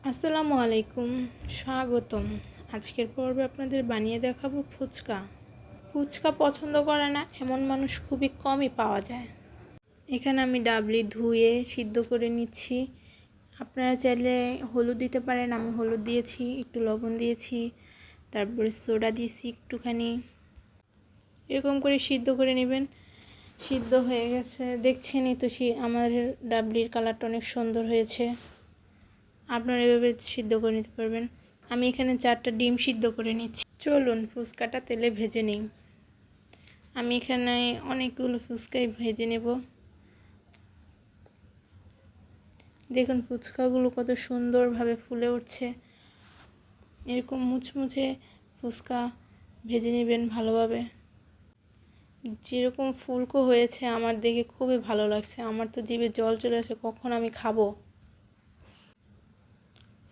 আসসালামু আলাইকুম, স্বাগতম। আজকের পর্বে আপনাদের বানিয়ে দেখাবো ফুচকা। ফুচকা পছন্দ করে না এমন মানুষ খুবই কমই পাওয়া যায়। এখানে আমি ডাবলি ধুয়ে সিদ্ধ করে নিচ্ছি। আপনারা চাইলে হলুদ দিতে পারেন, আমি হলুদ দিয়েছি, একটু লবণ দিয়েছি, তারপরে সোডা দিয়েছি একটুখানি। এরকম করে সিদ্ধ করে নেবেন। সিদ্ধ হয়ে গেছে, দেখছেনই তো আমার ডাবলির কালারটা অনেক সুন্দর হয়েছে। আপনারা এভাবে সিদ্ধ করে নিতে পারবেন। আমি এখানে 4টা ডিম সিদ্ধ করে নিচ্ছি। চলুন ফুচকাটা তেলে ভেজে নিই। আমি এখানে অনেকগুলো ফুচকাই ভেজে নেব। দেখুন ফুচকাগুলো কত সুন্দরভাবে ফুলে উঠছে। এরকম মুচমুচে ফুচকা ভেজে নেবেন ভালোভাবে। যেরকম ফুলকো হয়েছে আমার দেখে খুবই ভালো লাগছে। আমার তো জিভে জল চলে আসে, কখন আমি খাবো।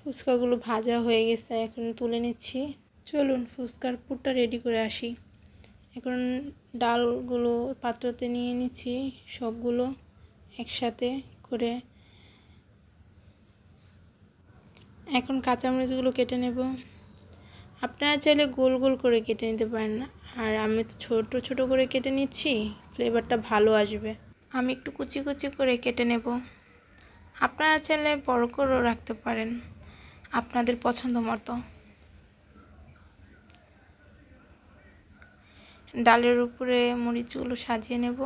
ফুচকাগুলো ভাজা হয়ে গেছে, এখন তুলে নিচ্ছি। চলুন ফুচকার পুরটা রেডি করে আসি। এখন ডালগুলো পাত্রতে নিয়ে নিচ্ছি, সবগুলো একসাথে করে। এখন কাঁচামরিচগুলো কেটে নেব। আপনারা চাইলে গোল গোল করে কেটে নিতে পারেন, আর আমি তো ছোট ছোট করে কেটে নিচ্ছি, ফ্লেভারটা ভালো আসবে। আমি একটু কুচি কুচি করে কেটে নেব। আপনারা চাইলে বড় করেও রাখতে পারেন, আপনাদের পছন্দ মতো। ডালের উপরে মরিচগুলো সাজিয়ে নেব,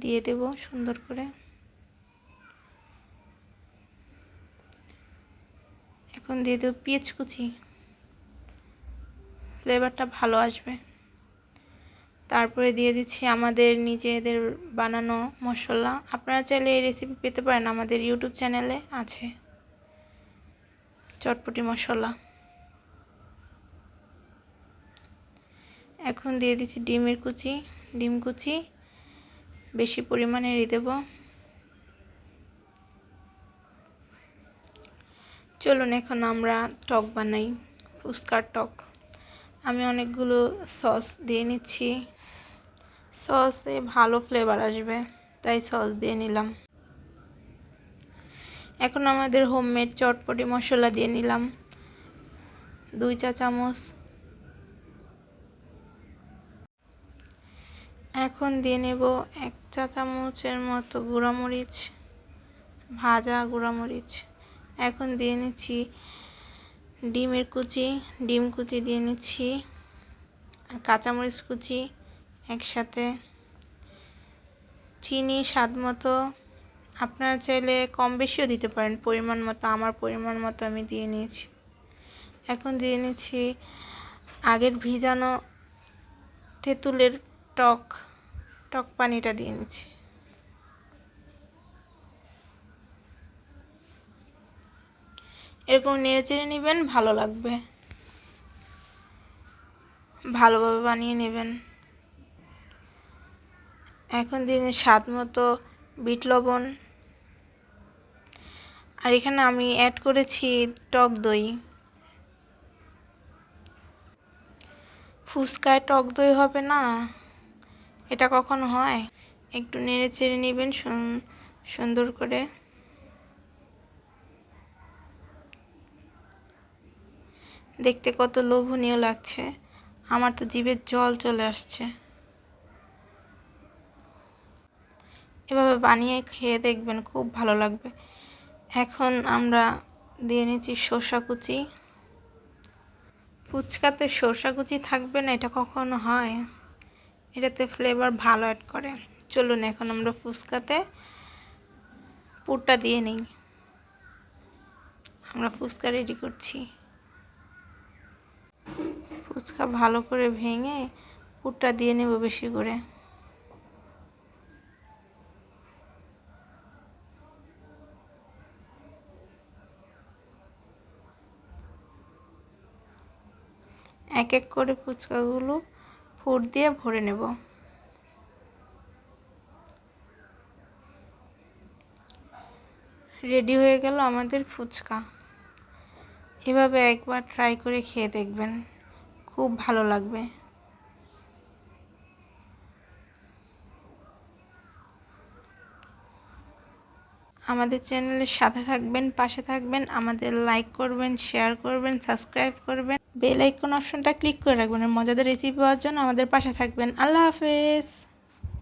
দিয়ে দেব সুন্দর করে। এখন দিয়ে দেব পেঁয়াজ কুচি, ফ্লেভারটা ভালো আসবে। তারপরে দিয়ে দিচ্ছি আমাদের নিজেদের বানানো মশলা। আপনারা চাইলে এই রেসিপি পেতে পারেন, আমাদের ইউটিউব চ্যানেলে আছে চটপটি মশলা। এখন দিয়ে দিচ্ছি ডিম কুচি বেশি পরিমাণেরই দেব। চলুন এখন আমরা টক বানাই, ফুচকার টক। আমি অনেকগুলো সস দিয়ে নিচ্ছি, সসে ভালো ফ্লেভার আসবে তাই সস দিয়ে নিলাম। এখন আমাদের হোমমেড চটপটি মশলা দিয়ে নিলাম 2 চা চামচ। এখন দিয়ে নেব 1 চা চামচের মতো গুঁড়ামরিচ, ভাজা গুঁড়ামরিচ। এখন দিয়ে নিচ্ছি ডিম কুচি দিয়ে নিচ্ছি, আর কাঁচামরিচ কুচি একসাথে। চিনি স্বাদ মতো, আপনারা চাইলে কম বেশিও দিতে পারেন পরিমাণ মতো। আমার পরিমাণ মতো আমি দিয়ে নিয়েছি। এখন দিয়ে নিচ্ছি আগের ভিজানো তেঁতুলের টক পানিটা দিয়ে নিচ্ছি। এরকম নেড়ে চেড়ে নেবেন, ভালো লাগবে, ভালোভাবে বানিয়ে নেবেন। এখন দিয়ে স্বাদ মতো বিট লবণ, আর এখানে আমি অ্যাড করেছি টক দই। ফুচকায় টক দই হবে না, এটা কখনো হয়? একটু নেড়ে চেড়ে নেবেন সুন্দর করে। দেখতে কত লোভনীয় লাগছে, আমার তো জিভে জল চলে আসছে। এভাবে বানিয়ে খেয়ে দেখবেন, খুব ভালো লাগবে। এখন আমরা দিয়ে নিচ্ছি শসা কুচি। ফুচকাতে শসা কুচি থাকবে না এটা কখনো হয়? এটাতে ফ্লেভার ভালো অ্যাড করে। চলুন এখন আমরা ফুচকাতে পুরটা দিয়ে নিই। আমরা ফুচকা রেডি করছি। ফুচকা ভালো করে ভেঙে পুরটা দিয়ে নেব বেশি করে। এক এক করে ফুচকাগুলো পুর দিয়ে ভরে নেব। রেডি হয়ে গেল আমাদের ফুচকা। এভাবে একবার ট্রাই করে খেয়ে দেখবেন, খুব ভালো লাগবে। আমাদের চ্যানেলের সাথে থাকবেন, পাশে থাকবেন, আমাদের লাইক করবেন, শেয়ার করবেন, সাবস্ক্রাইব করবেন, বেল আইকন অপশনটা ক্লিক করে রাখবেন। মজাদার রেসিপি পাওয়ার জন্য আমাদের পাশে থাকবেন। আল্লাহ হাফেজ।